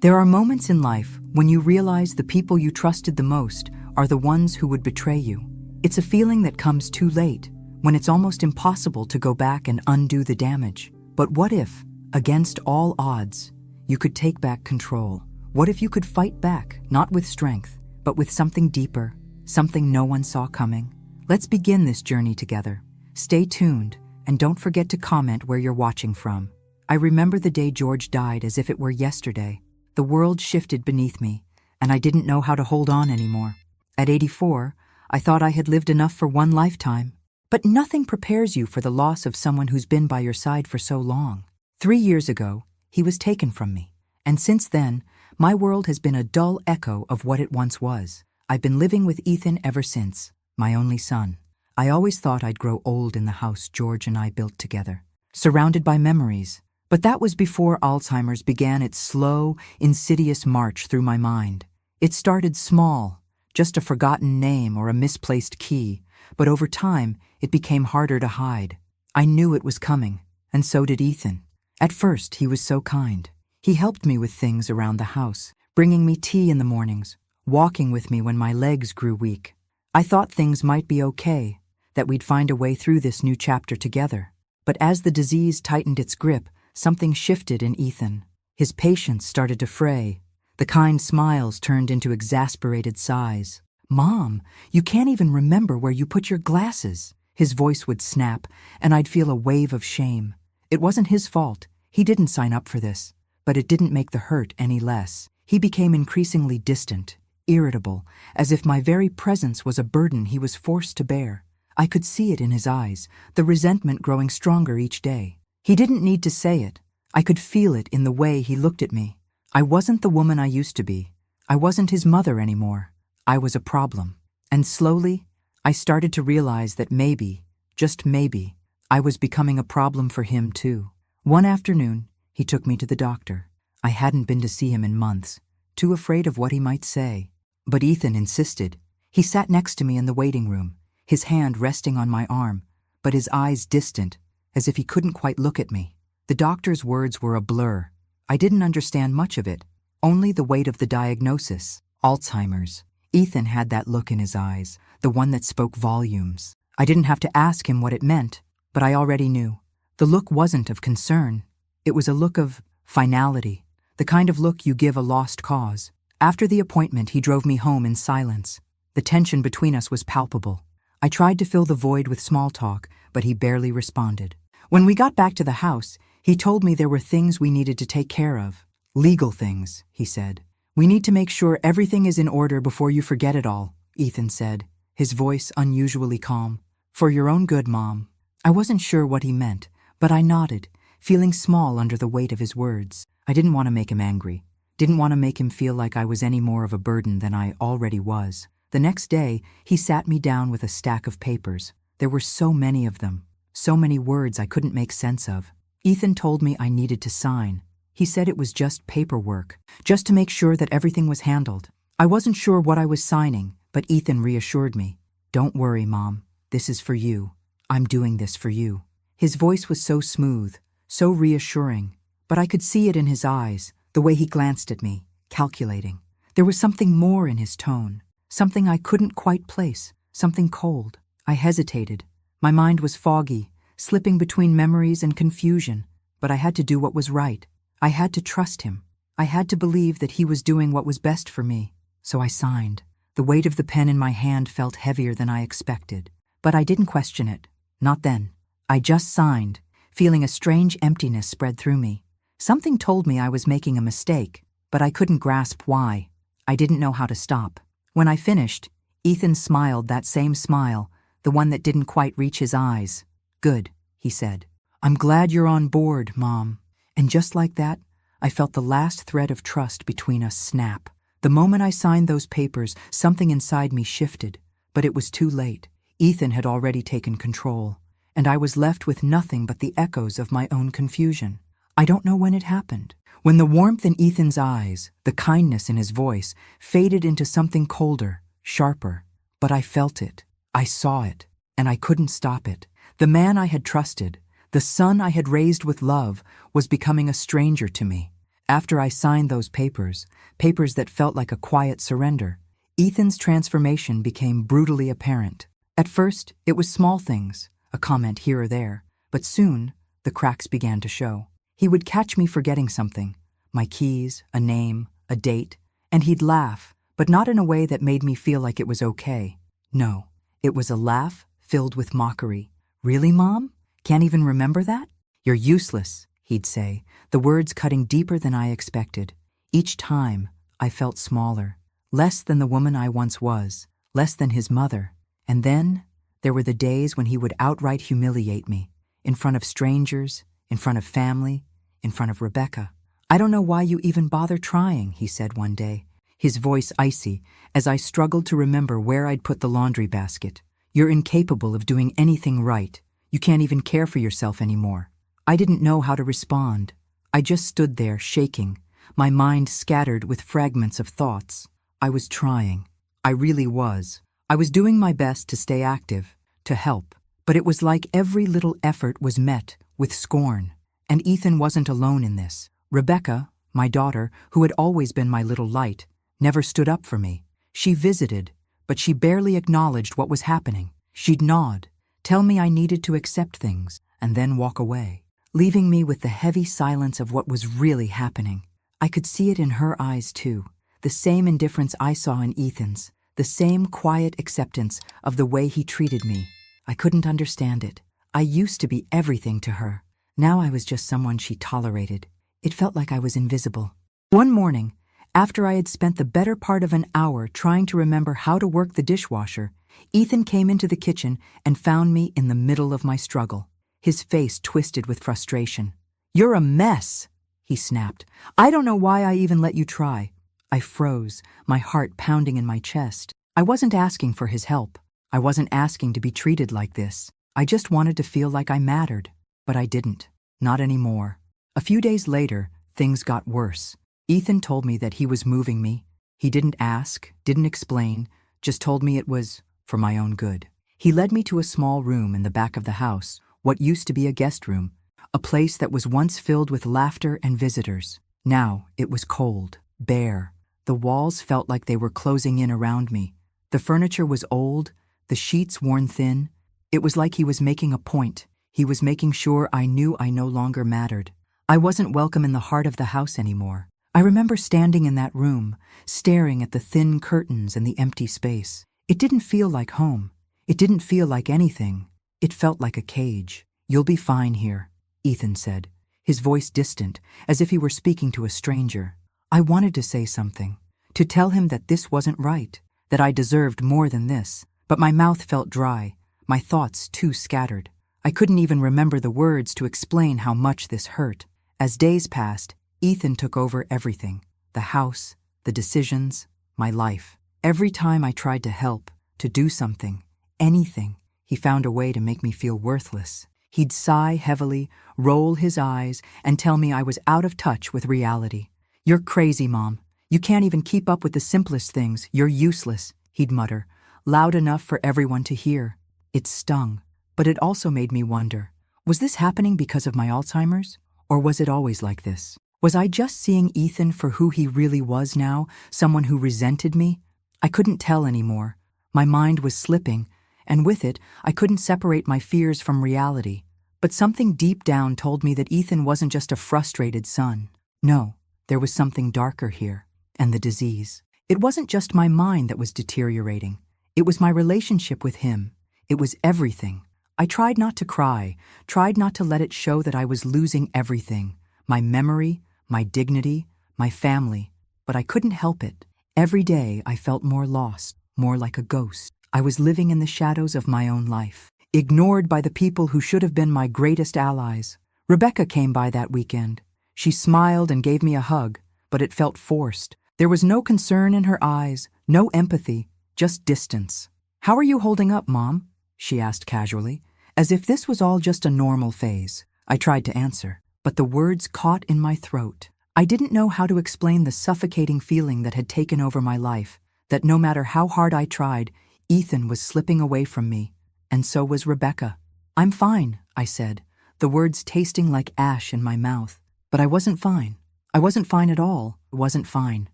There are moments in life when you realize the people you trusted the most are the ones who would betray you. It's a feeling that comes too late, when it's almost impossible to go back and undo the damage. But what if, against all odds, you could take back control? What if you could fight back, not with strength, but with something deeper, something no one saw coming? Let's begin this journey together. Stay tuned, and don't forget to comment where you're watching from. I remember the day George died as if it were yesterday. The world shifted beneath me, and I didn't know how to hold on anymore. At 84, I thought I had lived enough for one lifetime. But nothing prepares you for the loss of someone who's been by your side for so long. 3 years ago, he was taken from me, and since then, my world has been a dull echo of what it once was. I've been living with Ethan ever since, my only son. I always thought I'd grow old in the house George and I built together, surrounded by memories. But that was before Alzheimer's began its slow, insidious march through my mind. It started small, just a forgotten name or a misplaced key, but over time, it became harder to hide. I knew it was coming, and so did Ethan. At first, he was so kind. He helped me with things around the house, bringing me tea in the mornings, walking with me when my legs grew weak. I thought things might be okay, that we'd find a way through this new chapter together. But as the disease tightened its grip, something shifted in Ethan. His patience started to fray. The kind smiles turned into exasperated sighs. "Mom, you can't even remember where you put your glasses." His voice would snap, and I'd feel a wave of shame. It wasn't his fault. He didn't sign up for this. But it didn't make the hurt any less. He became increasingly distant, irritable, as if my very presence was a burden he was forced to bear. I could see it in his eyes, the resentment growing stronger each day. He didn't need to say it. I could feel it in the way he looked at me. I wasn't the woman I used to be. I wasn't his mother anymore. I was a problem. And slowly, I started to realize that maybe, just maybe, I was becoming a problem for him too. One afternoon, he took me to the doctor. I hadn't been to see him in months, too afraid of what he might say. But Ethan insisted. He sat next to me in the waiting room, his hand resting on my arm, but his eyes distant, as if he couldn't quite look at me. The doctor's words were a blur. I didn't understand much of it, only the weight of the diagnosis. Alzheimer's. Ethan had that look in his eyes, the one that spoke volumes. I didn't have to ask him what it meant, but I already knew. The look wasn't of concern. It was a look of finality, the kind of look you give a lost cause. After the appointment, he drove me home in silence. The tension between us was palpable. I tried to fill the void with small talk, but he barely responded. When we got back to the house, he told me there were things we needed to take care of. Legal things, he said. "We need to make sure everything is in order before you forget it all," Ethan said, his voice unusually calm. "For your own good, Mom." I wasn't sure what he meant, but I nodded, feeling small under the weight of his words. I didn't want to make him angry. Didn't want to make him feel like I was any more of a burden than I already was. The next day, he sat me down with a stack of papers. There were so many of them, so many words I couldn't make sense of. Ethan told me I needed to sign. He said it was just paperwork, just to make sure that everything was handled. I wasn't sure what I was signing, but Ethan reassured me. "Don't worry, Mom. This is for you. I'm doing this for you." His voice was so smooth, so reassuring, but I could see it in his eyes, the way he glanced at me, calculating. There was something more in his tone, something I couldn't quite place, something cold. I hesitated. My mind was foggy, slipping between memories and confusion, but I had to do what was right. I had to trust him. I had to believe that he was doing what was best for me. So I signed. The weight of the pen in my hand felt heavier than I expected. But I didn't question it. Not then. I just signed, feeling a strange emptiness spread through me. Something told me I was making a mistake, but I couldn't grasp why. I didn't know how to stop. When I finished, Ethan smiled that same smile, the one that didn't quite reach his eyes. "Good," he said. "I'm glad you're on board, Mom." And just like that, I felt the last thread of trust between us snap. The moment I signed those papers, something inside me shifted. But it was too late. Ethan had already taken control, and I was left with nothing but the echoes of my own confusion. I don't know when it happened. When the warmth in Ethan's eyes, the kindness in his voice, faded into something colder, sharper. But I felt it. I saw it, and I couldn't stop it. The man I had trusted, the son I had raised with love, was becoming a stranger to me. After I signed those papers, papers that felt like a quiet surrender, Ethan's transformation became brutally apparent. At first, it was small things, a comment here or there, but soon, the cracks began to show. He would catch me forgetting something, my keys, a name, a date, and he'd laugh, but not in a way that made me feel like it was okay. No, it was a laugh filled with mockery. Really, Mom? Can't even remember that? You're useless, he'd say, the words cutting deeper than I expected. Each time, I felt smaller, less than the woman I once was, less than his mother. And then, there were the days when he would outright humiliate me, in front of strangers, in front of family, in front of Rebecca. I don't know why you even bother trying, he said one day, his voice icy, as I struggled to remember where I'd put the laundry basket. You're incapable of doing anything right. You can't even care for yourself anymore. I didn't know how to respond. I just stood there, shaking, my mind scattered with fragments of thoughts. I was trying. I really was. I was doing my best to stay active, to help, but it was like every little effort was met with scorn. And Ethan wasn't alone in this. Rebecca, my daughter, who had always been my little light, never stood up for me. She visited, but she barely acknowledged what was happening. She'd nod, tell me I needed to accept things, and then walk away, leaving me with the heavy silence of what was really happening. I could see it in her eyes too, the same indifference I saw in Ethan's, the same quiet acceptance of the way he treated me. I couldn't understand it. I used to be everything to her. Now I was just someone she tolerated. It felt like I was invisible. One morning, after I had spent the better part of an hour trying to remember how to work the dishwasher, Ethan came into the kitchen and found me in the middle of my struggle, his face twisted with frustration. "You're a mess," he snapped. "I don't know why I even let you try." I froze, my heart pounding in my chest. I wasn't asking for his help. I wasn't asking to be treated like this. I just wanted to feel like I mattered. But I didn't. Not anymore. A few days later, things got worse. Ethan told me that he was moving me. He didn't ask, didn't explain, just told me it was for my own good. He led me to a small room in the back of the house, what used to be a guest room, a place that was once filled with laughter and visitors. Now it was cold, bare. The walls felt like they were closing in around me. The furniture was old, the sheets worn thin. It was like he was making a point. He was making sure I knew I no longer mattered. I wasn't welcome in the heart of the house anymore. I remember standing in that room, staring at the thin curtains and the empty space. It didn't feel like home. It didn't feel like anything. It felt like a cage. "You'll be fine here," Ethan said, his voice distant, as if he were speaking to a stranger. I wanted to say something, to tell him that this wasn't right, that I deserved more than this, but my mouth felt dry, my thoughts too scattered. I couldn't even remember the words to explain how much this hurt. As days passed, Ethan took over everything, the house, the decisions, my life. Every time I tried to help, to do something, anything, he found a way to make me feel worthless. He'd sigh heavily, roll his eyes, and tell me I was out of touch with reality. "You're crazy, Mom. You can't even keep up with the simplest things. You're useless," he'd mutter, loud enough for everyone to hear. It stung, but it also made me wonder, was this happening because of my Alzheimer's? Or was it always like this? Was I just seeing Ethan for who he really was now, someone who resented me? I couldn't tell anymore. My mind was slipping, and with it, I couldn't separate my fears from reality. But something deep down told me that Ethan wasn't just a frustrated son. No, there was something darker here, and the disease. It wasn't just my mind that was deteriorating. It was my relationship with him. It was everything. I tried not to cry, tried not to let it show that I was losing everything. My memory, my dignity, my family. But I couldn't help it. Every day I felt more lost, more like a ghost. I was living in the shadows of my own life, ignored by the people who should have been my greatest allies. Rebecca came by that weekend. She smiled and gave me a hug, but it felt forced. There was no concern in her eyes, no empathy, just distance. "How are you holding up, Mom?" she asked casually, as if this was all just a normal phase. I tried to answer, but the words caught in my throat. I didn't know how to explain the suffocating feeling that had taken over my life, that no matter how hard I tried, Ethan was slipping away from me, and so was Rebecca. "I'm fine," I said, the words tasting like ash in my mouth. But I wasn't fine. I wasn't fine at all. I wasn't fine.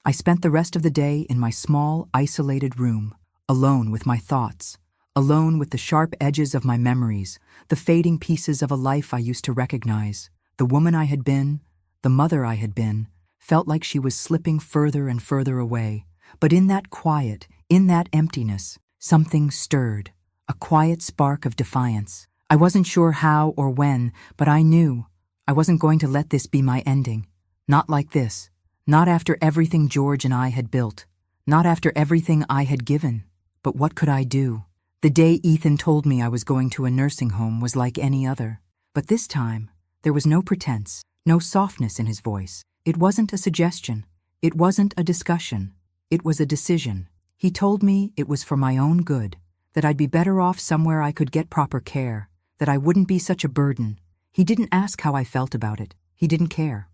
I spent the rest of the day in my small, isolated room, alone with my thoughts, alone with the sharp edges of my memories, the fading pieces of a life I used to recognize. The woman I had been, the mother I had been, felt like she was slipping further and further away. But in that quiet, in that emptiness, something stirred, a quiet spark of defiance. I wasn't sure how or when, but I knew I wasn't going to let this be my ending. Not like this. Not after everything George and I had built. Not after everything I had given. But what could I do? The day Ethan told me I was going to a nursing home was like any other. But this time, there was no pretense, no softness in his voice. It wasn't a suggestion. It wasn't a discussion. It was a decision. He told me it was for my own good, that I'd be better off somewhere I could get proper care, that I wouldn't be such a burden. He didn't ask how I felt about it. He didn't care.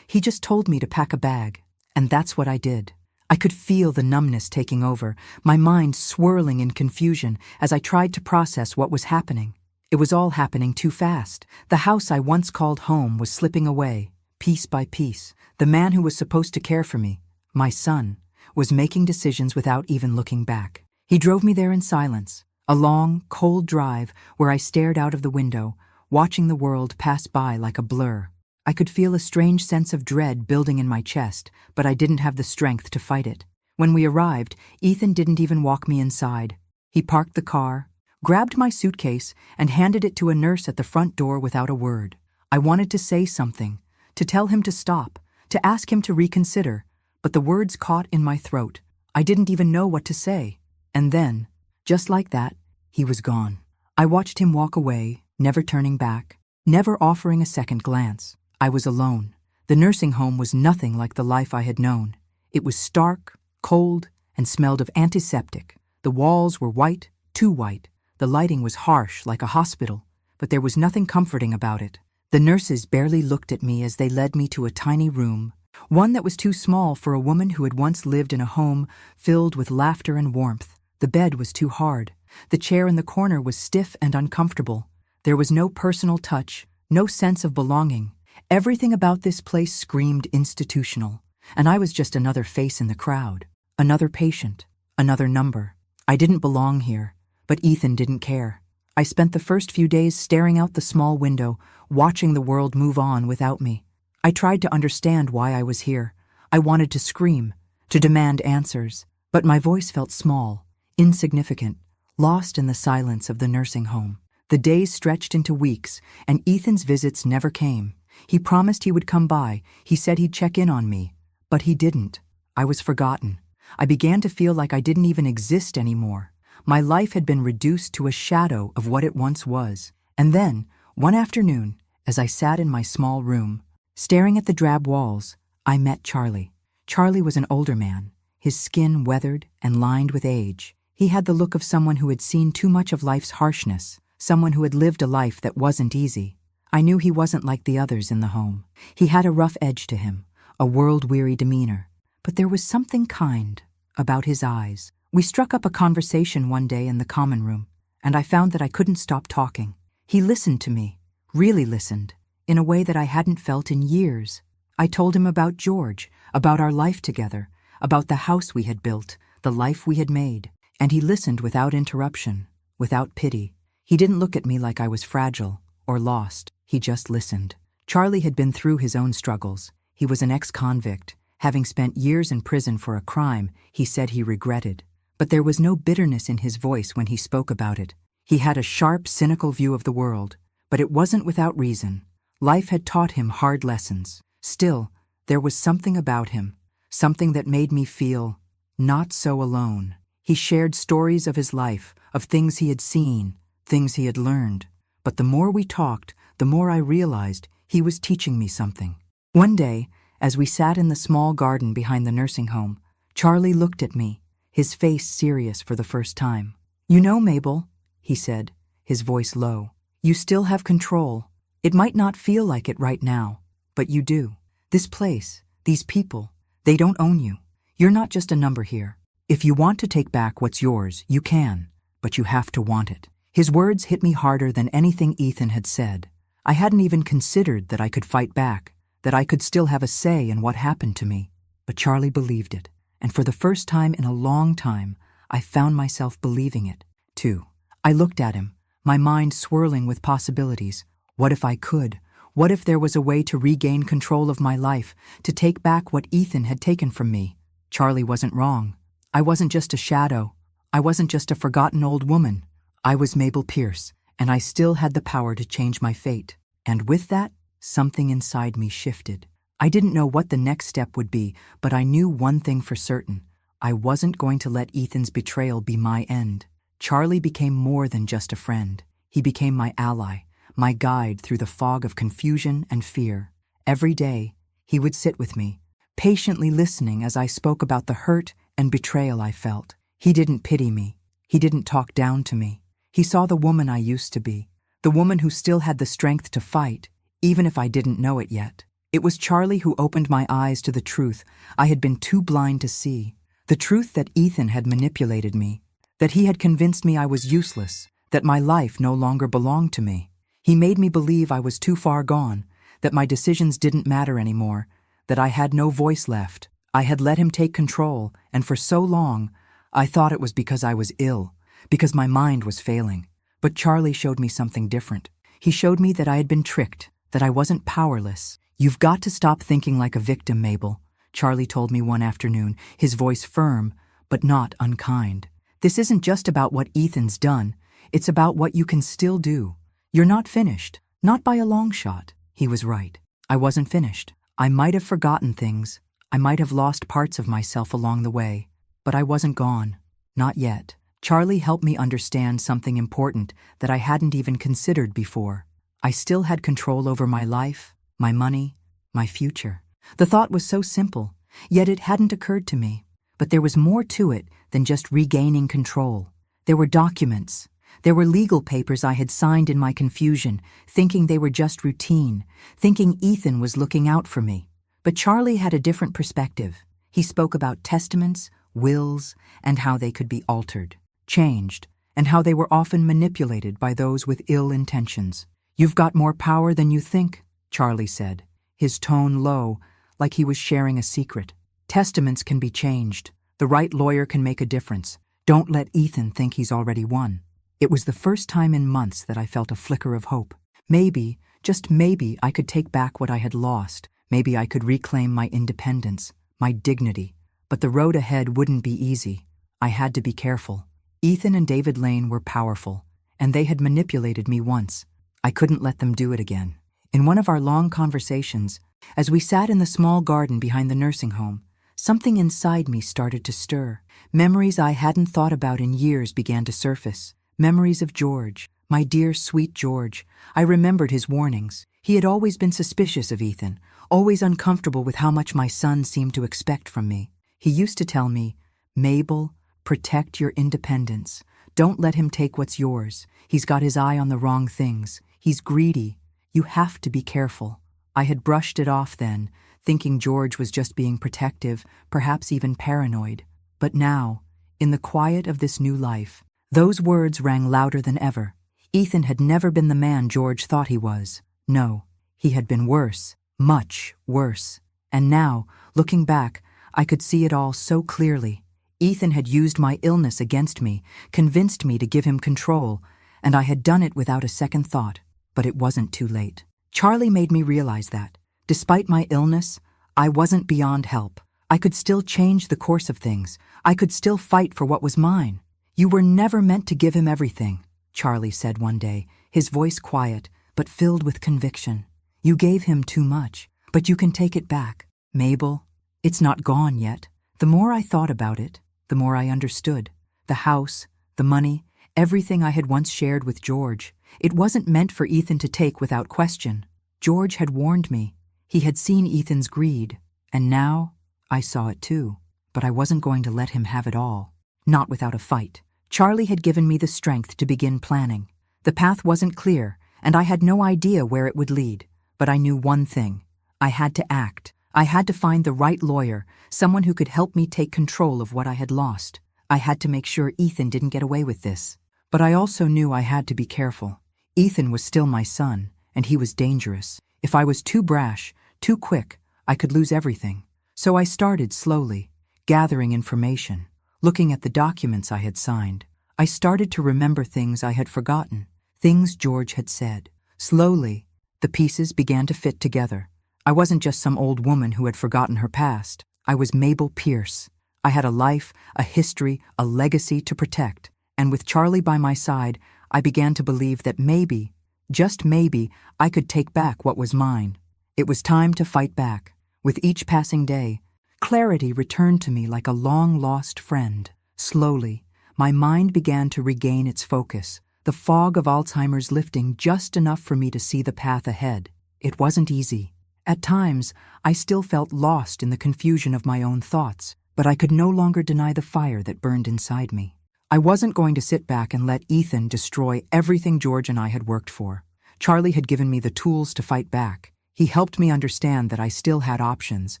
He just told me to pack a bag, and that's what I did. I could feel the numbness taking over, my mind swirling in confusion as I tried to process what was happening. It was all happening too fast. The house I once called home was slipping away, piece by piece. The man who was supposed to care for me, my son, was making decisions without even looking back. He drove me there in silence, a long, cold drive where I stared out of the window, watching the world pass by like a blur. I could feel a strange sense of dread building in my chest, but I didn't have the strength to fight it. When we arrived, Ethan didn't even walk me inside. He parked the car, grabbed my suitcase, and handed it to a nurse at the front door without a word. I wanted to say something, to tell him to stop, to ask him to reconsider, but the words caught in my throat. I didn't even know what to say. And then, just like that, he was gone. I watched him walk away, never turning back, never offering a second glance. I was alone. The nursing home was nothing like the life I had known. It was stark, cold, and smelled of antiseptic. The walls were white, too white. The lighting was harsh, like a hospital, but there was nothing comforting about it. The nurses barely looked at me as they led me to a tiny room, one that was too small for a woman who had once lived in a home filled with laughter and warmth. The bed was too hard. The chair in the corner was stiff and uncomfortable. There was no personal touch, no sense of belonging. Everything about this place screamed institutional, and I was just another face in the crowd, another patient, another number. I didn't belong here, but Ethan didn't care. I spent the first few days staring out the small window, watching the world move on without me. I tried to understand why I was here. I wanted to scream, to demand answers, but my voice felt small, insignificant, lost in the silence of the nursing home. The days stretched into weeks, and Ethan's visits never came. He promised he would come by. He said he'd check in on me. But he didn't. I was forgotten. I began to feel like I didn't even exist anymore. My life had been reduced to a shadow of what it once was. And then, one afternoon, as I sat in my small room, staring at the drab walls, I met Charlie. Charlie was an older man, his skin weathered and lined with age. He had the look of someone who had seen too much of life's harshness, someone who had lived a life that wasn't easy. I knew he wasn't like the others in the home. He had a rough edge to him, a world-weary demeanor, but there was something kind about his eyes. We struck up a conversation one day in the common room, and I found that I couldn't stop talking. He listened to me, really listened, in a way that I hadn't felt in years. I told him about George, about our life together, about the house we had built, the life we had made, and he listened without interruption, without pity. He didn't look at me like I was fragile or lost. He just listened. Charlie had been through his own struggles. He was an ex-convict. Having spent years in prison for a crime he said he regretted. But there was no bitterness in his voice when he spoke about it. He had a sharp, cynical view of the world, but it wasn't without reason. Life had taught him hard lessons. Still, there was something about him, something that made me feel not so alone. He shared stories of his life, of things he had seen, things he had learned. But the more we talked, the more I realized he was teaching me something. One day, as we sat in the small garden behind the nursing home, Charlie looked at me, his face serious for the first time. "You know, Mabel," he said, his voice low, "you still have control. It might not feel like it right now, but you do. This place, these people, they don't own you. You're not just a number here. If you want to take back what's yours, you can, but you have to want it." His words hit me harder than anything Ethan had said. I hadn't even considered that I could fight back, that I could still have a say in what happened to me. But Charlie believed it, and for the first time in a long time, I found myself believing it, too. I looked at him, my mind swirling with possibilities. What if I could? What if there was a way to regain control of my life, to take back what Ethan had taken from me? Charlie wasn't wrong. I wasn't just a shadow. I wasn't just a forgotten old woman. I was Mabel Pierce, and I still had the power to change my fate. And with that, something inside me shifted. I didn't know what the next step would be, but I knew one thing for certain. I wasn't going to let Ethan's betrayal be my end. Charlie became more than just a friend. He became my ally, my guide through the fog of confusion and fear. Every day, he would sit with me, patiently listening as I spoke about the hurt and betrayal I felt. He didn't pity me. He didn't talk down to me. He saw the woman I used to be, the woman who still had the strength to fight, even if I didn't know it yet. It was Charlie who opened my eyes to the truth I had been too blind to see. The truth that Ethan had manipulated me, that he had convinced me I was useless, that my life no longer belonged to me. He made me believe I was too far gone, that my decisions didn't matter anymore, that I had no voice left. I had let him take control, and for so long, I thought it was because I was ill, because my mind was failing. But Charlie showed me something different. He showed me that I had been tricked, that I wasn't powerless. "You've got to stop thinking like a victim, Mabel," Charlie told me one afternoon, his voice firm, but not unkind. "This isn't just about what Ethan's done, it's about what you can still do. You're not finished, not by a long shot." He was right. I wasn't finished. I might have forgotten things, I might have lost parts of myself along the way, but I wasn't gone. Not yet. Charlie helped me understand something important that I hadn't even considered before. I still had control over my life, my money, my future. The thought was so simple, yet it hadn't occurred to me. But there was more to it than just regaining control. There were documents. There were legal papers I had signed in my confusion, thinking they were just routine, thinking Ethan was looking out for me. But Charlie had a different perspective. He spoke about testaments, wills, and how they could be altered, changed, and how they were often manipulated by those with ill intentions. "You've got more power than you think," Charlie said, his tone low, like he was sharing a secret. "Testaments can be changed. The right lawyer can make a difference. Don't let Ethan think he's already won." It was the first time in months that I felt a flicker of hope. Maybe, just maybe, I could take back what I had lost. Maybe I could reclaim my independence, my dignity. But the road ahead wouldn't be easy. I had to be careful. Ethan and David Lane were powerful, and they had manipulated me once. I couldn't let them do it again. In one of our long conversations, as we sat in the small garden behind the nursing home, something inside me started to stir. Memories I hadn't thought about in years began to surface. Memories of George, my dear, sweet George. I remembered his warnings. He had always been suspicious of Ethan, always uncomfortable with how much my son seemed to expect from me. He used to tell me, "Mabel, protect your independence. Don't let him take what's yours. He's got his eye on the wrong things. He's greedy. You have to be careful." I had brushed it off then, thinking George was just being protective, perhaps even paranoid. But now, in the quiet of this new life, those words rang louder than ever. Ethan had never been the man George thought he was. No, he had been worse, much worse. And now, looking back, I could see it all so clearly. Ethan had used my illness against me, convinced me to give him control, and I had done it without a second thought. But it wasn't too late. Charlie made me realize that, despite my illness, I wasn't beyond help. I could still change the course of things. I could still fight for what was mine. "You were never meant to give him everything," Charlie said one day, his voice quiet, but filled with conviction. "You gave him too much, but you can take it back. Mabel, it's not gone yet." The more I thought about it, the more I understood. The house, the money, everything I had once shared with George. It wasn't meant for Ethan to take without question. George had warned me. He had seen Ethan's greed, and now I saw it too. But I wasn't going to let him have it all. Not without a fight. Charlie had given me the strength to begin planning. The path wasn't clear, and I had no idea where it would lead. But I knew one thing. I had to act. I had to find the right lawyer, someone who could help me take control of what I had lost. I had to make sure Ethan didn't get away with this. But I also knew I had to be careful. Ethan was still my son, and he was dangerous. If I was too brash, Too quick, I could lose everything. So I started slowly, gathering information, looking at the documents I had signed. I started to remember things I had forgotten, things George had said. Slowly, the pieces began to fit together. I wasn't just some old woman who had forgotten her past. I was Mabel Pierce. I had a life, a history, a legacy to protect. And with Charlie by my side, I began to believe that maybe, just maybe, I could take back what was mine. It was time to fight back. With each passing day, clarity returned to me like a long-lost friend. Slowly, my mind began to regain its focus, the fog of Alzheimer's lifting just enough for me to see the path ahead. It wasn't easy. At times, I still felt lost in the confusion of my own thoughts, but I could no longer deny the fire that burned inside me. I wasn't going to sit back and let Ethan destroy everything George and I had worked for. Charlie had given me the tools to fight back. He helped me understand that I still had options,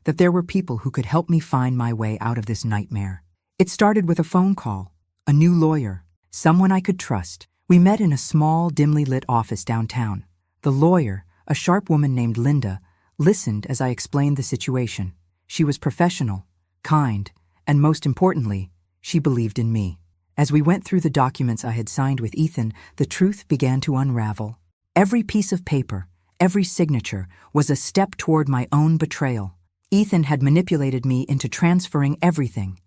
that there were people who could help me find my way out of this nightmare. It started with a phone call, a new lawyer, someone I could trust. We met in a small, dimly lit office downtown. The lawyer, a sharp woman named Linda, listened as I explained the situation. She was professional, kind, and most importantly, she believed in me. As we went through the documents I had signed with Ethan, the truth began to unravel. Every piece of paper, every signature, was a step toward my own betrayal. Ethan had manipulated me into transferring everything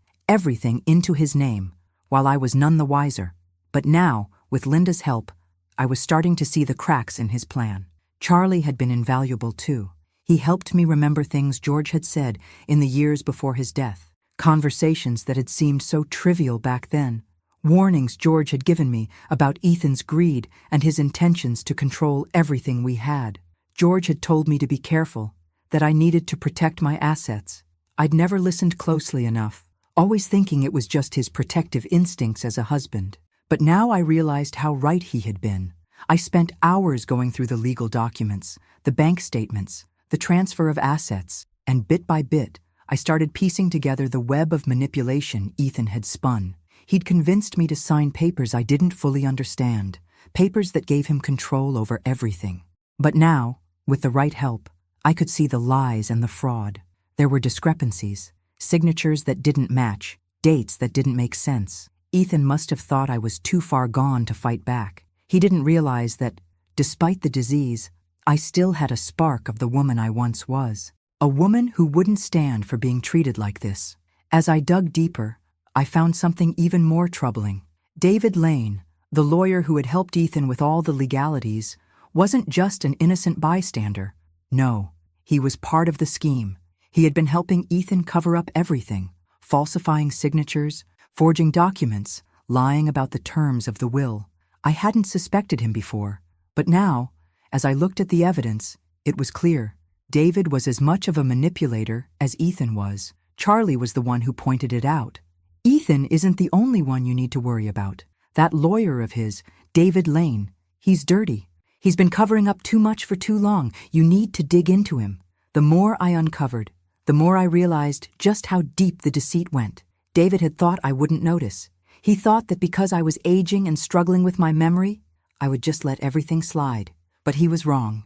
into his name, while I was none the wiser. But now, with Linda's help, I was starting to see the cracks in his plan. Charlie had been invaluable too. He helped me remember things George had said in the years before his death, conversations that had seemed so trivial back then, warnings George had given me about Ethan's greed and his intentions to control everything we had. George had told me to be careful, that I needed to protect my assets. I'd never listened closely enough, always thinking it was just his protective instincts as a husband. But now I realized how right he had been. I spent hours going through the legal documents, the bank statements, the transfer of assets, and bit by bit, I started piecing together the web of manipulation Ethan had spun. He'd convinced me to sign papers I didn't fully understand, papers that gave him control over everything. But now, with the right help, I could see the lies and the fraud. There were discrepancies, signatures that didn't match, dates that didn't make sense. Ethan must have thought I was too far gone to fight back. He didn't realize that, despite the disease, I still had a spark of the woman I once was. A woman who wouldn't stand for being treated like this. As I dug deeper, I found something even more troubling. David Lane, the lawyer who had helped Ethan with all the legalities, wasn't just an innocent bystander. No, he was part of the scheme. He had been helping Ethan cover up everything, falsifying signatures, forging documents, lying about the terms of the will. I hadn't suspected him before, but now, as I looked at the evidence, it was clear. David was as much of a manipulator as Ethan was. Charlie was the one who pointed it out. Ethan isn't the only one you need to worry about. That lawyer of his, David Lane, he's dirty. He's been covering up too much for too long. You need to dig into him. The more I uncovered, the more I realized just how deep the deceit went. David had thought I wouldn't notice. He thought that because I was aging and struggling with my memory, I would just let everything slide. But he was wrong.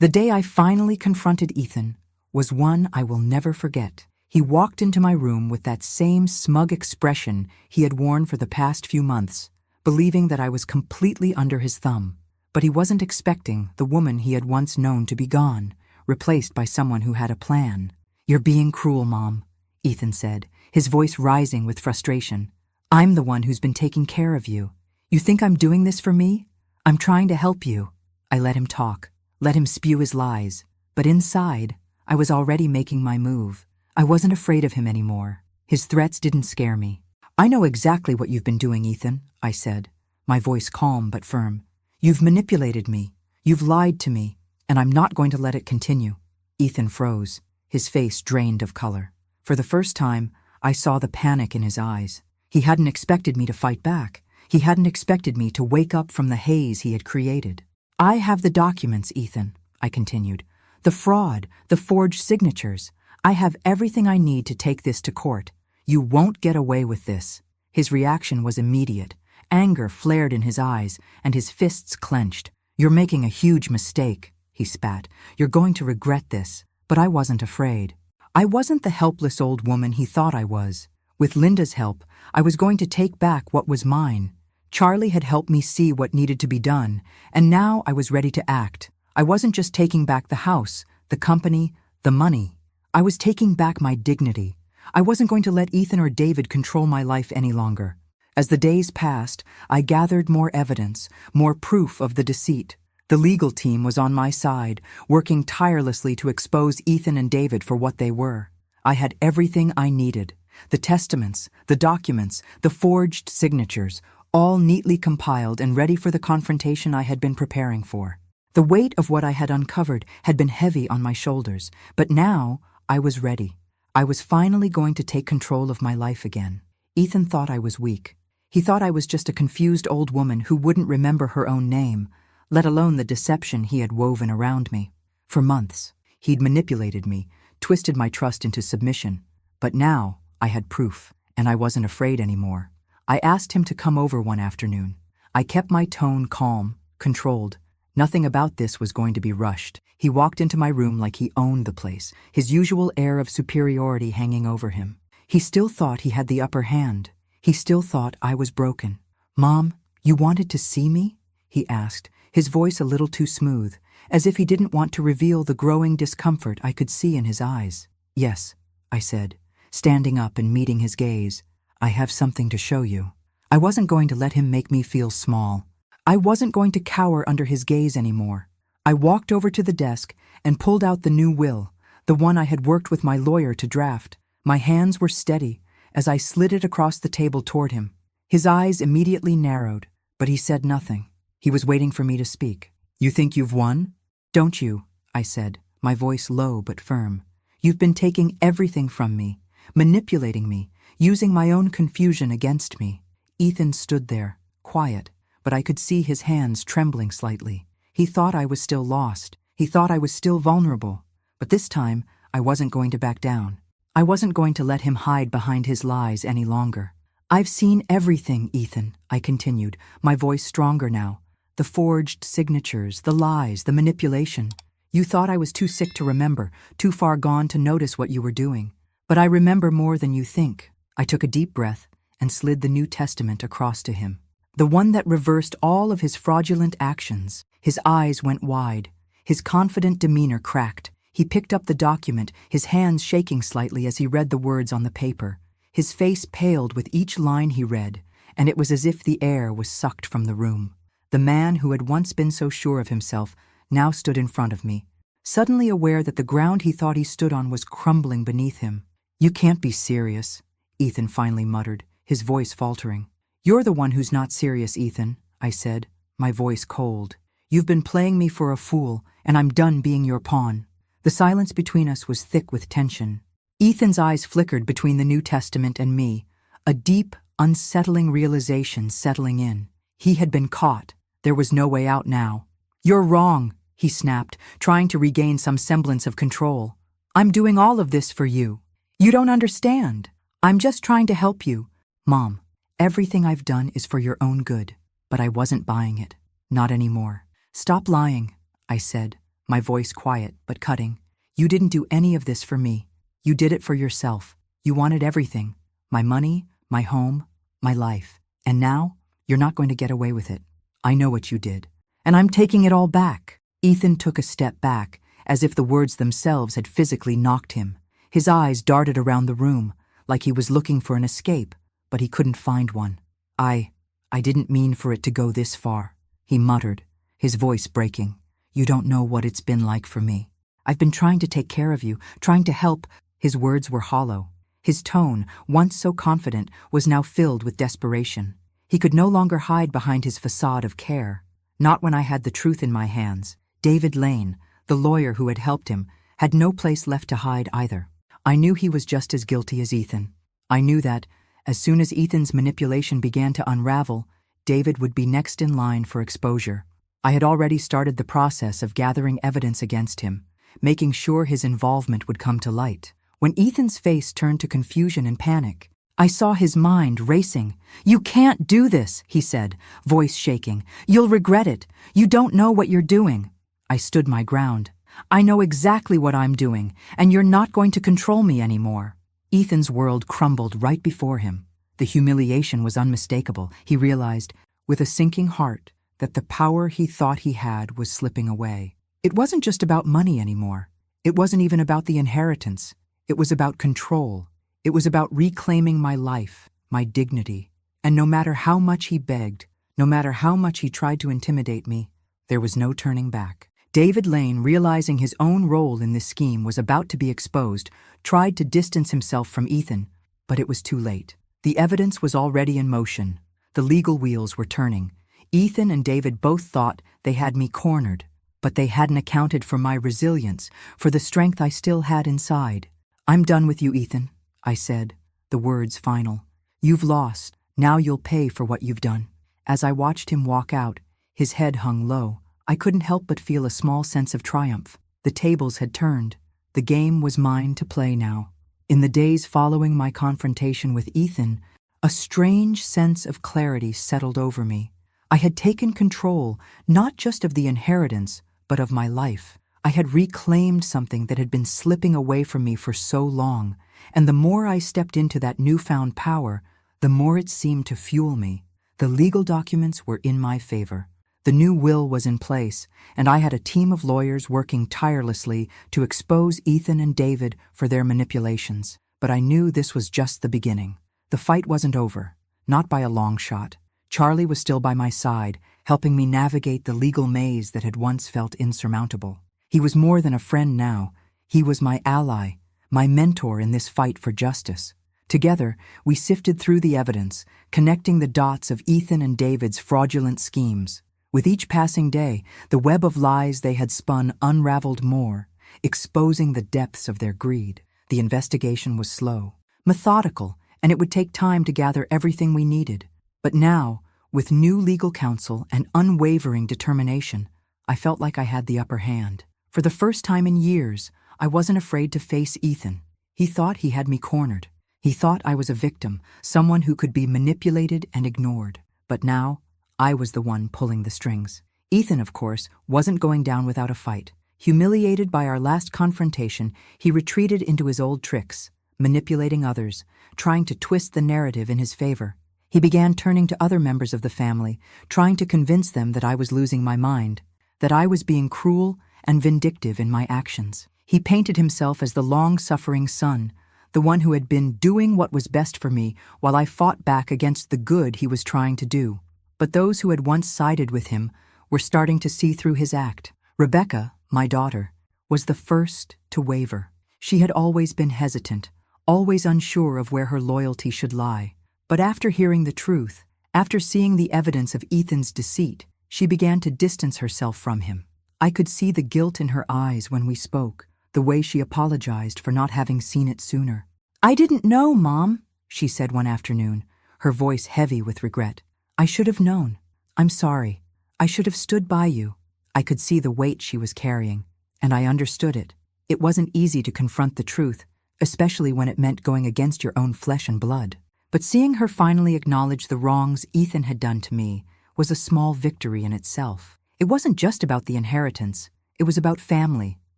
The day I finally confronted Ethan, was one I will never forget. He walked into my room with that same smug expression he had worn for the past few months, believing that I was completely under his thumb. But he wasn't expecting the woman he had once known to be gone, replaced by someone who had a plan. "You're being cruel, Mom," Ethan said, his voice rising with frustration. "I'm the one who's been taking care of you. You think I'm doing this for me? I'm trying to help you." I let him talk, let him spew his lies, but inside, I was already making my move. I wasn't afraid of him anymore. His threats didn't scare me. "I know exactly what you've been doing, Ethan," I said, my voice calm but firm. "You've manipulated me. You've lied to me, and I'm not going to let it continue." Ethan froze, his face drained of color. For the first time, I saw the panic in his eyes. He hadn't expected me to fight back. He hadn't expected me to wake up from the haze he had created. "I have the documents, Ethan," I continued. "The fraud, the forged signatures. I have everything I need to take this to court. You won't get away with this." His reaction was immediate. Anger flared in his eyes, and his fists clenched. "You're making a huge mistake," he spat. "You're going to regret this." But I wasn't afraid. I wasn't the helpless old woman he thought I was. With Linda's help, I was going to take back what was mine. Charlie had helped me see what needed to be done, and now I was ready to act. I wasn't just taking back the house, the company, the money. I was taking back my dignity. I wasn't going to let Ethan or David control my life any longer. As the days passed, I gathered more evidence, more proof of the deceit. The legal team was on my side, working tirelessly to expose Ethan and David for what they were. I had everything I needed. The testaments, the documents, the forged signatures, all neatly compiled and ready for the confrontation I had been preparing for. The weight of what I had uncovered had been heavy on my shoulders, but now I was ready. I was finally going to take control of my life again. Ethan thought I was weak. He thought I was just a confused old woman who wouldn't remember her own name, let alone the deception he had woven around me. For months, he'd manipulated me, twisted my trust into submission. But now I had proof, and I wasn't afraid anymore. I asked him to come over one afternoon. I kept my tone calm, controlled. Nothing about this was going to be rushed. He walked into my room like he owned the place, his usual air of superiority hanging over him. He still thought he had the upper hand. He still thought I was broken. "Mom, you wanted to see me?" he asked, his voice a little too smooth, as if he didn't want to reveal the growing discomfort I could see in his eyes. "Yes," I said, standing up and meeting his gaze. "I have something to show you." I wasn't going to let him make me feel small. I wasn't going to cower under his gaze anymore. I walked over to the desk and pulled out the new will, the one I had worked with my lawyer to draft. My hands were steady as I slid it across the table toward him. His eyes immediately narrowed, but he said nothing. He was waiting for me to speak. "You think you've won?" "Don't you?" I said, my voice low but firm. "You've been taking everything from me, manipulating me, using my own confusion against me." Ethan stood there, quiet, but I could see his hands trembling slightly. He thought I was still lost. He thought I was still vulnerable. But this time, I wasn't going to back down. I wasn't going to let him hide behind his lies any longer. "I've seen everything, Ethan," I continued, my voice stronger now. "The forged signatures, the lies, the manipulation. You thought I was too sick to remember, too far gone to notice what you were doing. But I remember more than you think." I took a deep breath and slid the New Testament across to him. The one that reversed all of his fraudulent actions. His eyes went wide. His confident demeanor cracked. He picked up the document, his hands shaking slightly as he read the words on the paper. His face paled with each line he read, and it was as if the air was sucked from the room. The man who had once been so sure of himself now stood in front of me, suddenly aware that the ground he thought he stood on was crumbling beneath him. "You can't be serious," Ethan finally muttered, his voice faltering. "You're the one who's not serious, Ethan," I said, my voice cold. "You've been playing me for a fool, and I'm done being your pawn." The silence between us was thick with tension. Ethan's eyes flickered between the New Testament and me, a deep, unsettling realization settling in. He had been caught. There was no way out now. "You're wrong," he snapped, trying to regain some semblance of control. "I'm doing all of this for you. You don't understand. I'm just trying to help you. Mom, everything I've done is for your own good." But I wasn't buying it. Not anymore. "Stop lying," I said, my voice quiet but cutting. "You didn't do any of this for me. You did it for yourself. You wanted everything. My money, my home, my life. And now, you're not going to get away with it. I know what you did. And I'm taking it all back." Ethan took a step back, as if the words themselves had physically knocked him. His eyes darted around the room, like he was looking for an escape, but he couldn't find one. I didn't mean for it to go this far," he muttered, his voice breaking. "You don't know what it's been like for me. I've been trying to take care of you, trying to help." His words were hollow. His tone, once so confident, was now filled with desperation. He could no longer hide behind his facade of care. Not when I had the truth in my hands. David Lane, the lawyer who had helped him, had no place left to hide either. I knew he was just as guilty as Ethan. I knew that, as soon as Ethan's manipulation began to unravel, David would be next in line for exposure. I had already started the process of gathering evidence against him, making sure his involvement would come to light. When Ethan's face turned to confusion and panic, I saw his mind racing. "You can't do this," he said, voice shaking. "You'll regret it. You don't know what you're doing." I stood my ground. I know exactly what I'm doing, and you're not going to control me anymore. Ethan's world crumbled right before him. The humiliation was unmistakable. He realized, with a sinking heart, that the power he thought he had was slipping away. It wasn't just about money anymore. It wasn't even about the inheritance. It was about control. It was about reclaiming my life, my dignity. And no matter how much he begged, no matter how much he tried to intimidate me, there was no turning back. David Lane, realizing his own role in this scheme was about to be exposed, tried to distance himself from Ethan, but it was too late. The evidence was already in motion. The legal wheels were turning. Ethan and David both thought they had me cornered, but they hadn't accounted for my resilience, for the strength I still had inside. "I'm done with you, Ethan," I said, the words final. "You've lost. Now you'll pay for what you've done." As I watched him walk out, his head hung low, I couldn't help but feel a small sense of triumph. The tables had turned. The game was mine to play now. In the days following my confrontation with Ethan, a strange sense of clarity settled over me. I had taken control, not just of the inheritance, but of my life. I had reclaimed something that had been slipping away from me for so long, and the more I stepped into that newfound power, the more it seemed to fuel me. The legal documents were in my favor. The new will was in place, and I had a team of lawyers working tirelessly to expose Ethan and David for their manipulations. But I knew this was just the beginning. The fight wasn't over, not by a long shot. Charlie was still by my side, helping me navigate the legal maze that had once felt insurmountable. He was more than a friend now. He was my ally, my mentor in this fight for justice. Together, we sifted through the evidence, connecting the dots of Ethan and David's fraudulent schemes. With each passing day, the web of lies they had spun unraveled more, exposing the depths of their greed. The investigation was slow, methodical, and it would take time to gather everything we needed. But now, with new legal counsel and unwavering determination, I felt like I had the upper hand. For the first time in years, I wasn't afraid to face Ethan. He thought he had me cornered. He thought I was a victim, someone who could be manipulated and ignored. But now, I was the one pulling the strings. Ethan, of course, wasn't going down without a fight. Humiliated by our last confrontation, he retreated into his old tricks, manipulating others, trying to twist the narrative in his favor. He began turning to other members of the family, trying to convince them that I was losing my mind, that I was being cruel and vindictive in my actions. He painted himself as the long-suffering son, the one who had been doing what was best for me while I fought back against the good he was trying to do. But those who had once sided with him were starting to see through his act. Rebecca, my daughter, was the first to waver. She had always been hesitant, always unsure of where her loyalty should lie. But after hearing the truth, after seeing the evidence of Ethan's deceit, she began to distance herself from him. I could see the guilt in her eyes when we spoke, the way she apologized for not having seen it sooner. "I didn't know, Mom," she said one afternoon, her voice heavy with regret. "I should have known. I'm sorry. I should have stood by you." I could see the weight she was carrying, and I understood it. It wasn't easy to confront the truth, especially when it meant going against your own flesh and blood. But seeing her finally acknowledge the wrongs Ethan had done to me was a small victory in itself. It wasn't just about the inheritance. It was about family,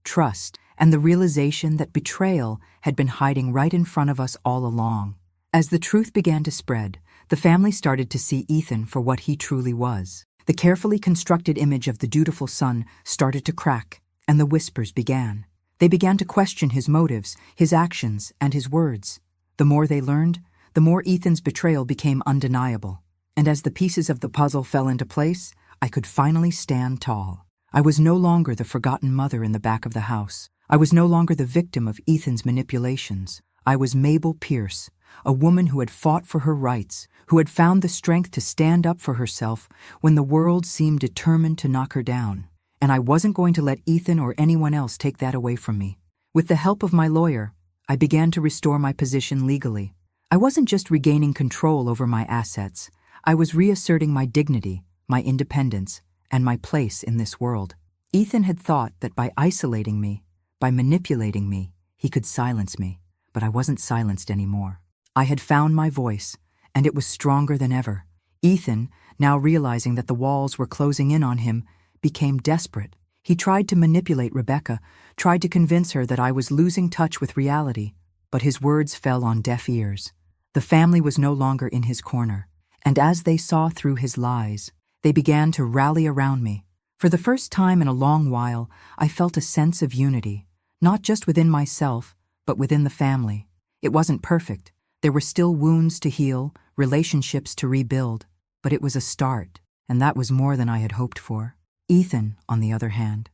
trust, and the realization that betrayal had been hiding right in front of us all along. As the truth began to spread, the family started to see Ethan for what he truly was. The carefully constructed image of the dutiful son started to crack, and the whispers began. They began to question his motives, his actions, and his words. The more they learned, the more Ethan's betrayal became undeniable. And as the pieces of the puzzle fell into place, I could finally stand tall. I was no longer the forgotten mother in the back of the house. I was no longer the victim of Ethan's manipulations. I was Mabel Pierce, a woman who had fought for her rights, who had found the strength to stand up for herself when the world seemed determined to knock her down. And I wasn't going to let Ethan or anyone else take that away from me. With the help of my lawyer, I began to restore my position legally. I wasn't just regaining control over my assets. I was reasserting my dignity, my independence, and my place in this world. Ethan had thought that by isolating me, by manipulating me, he could silence me, but I wasn't silenced anymore. I had found my voice, and it was stronger than ever. Ethan, now realizing that the walls were closing in on him, became desperate. He tried to manipulate Rebecca, tried to convince her that I was losing touch with reality, but his words fell on deaf ears. The family was no longer in his corner, and as they saw through his lies, they began to rally around me. For the first time in a long while, I felt a sense of unity, not just within myself, but within the family. It wasn't perfect. There were still wounds to heal, relationships to rebuild, but it was a start, and that was more than I had hoped for. Ethan, on the other hand,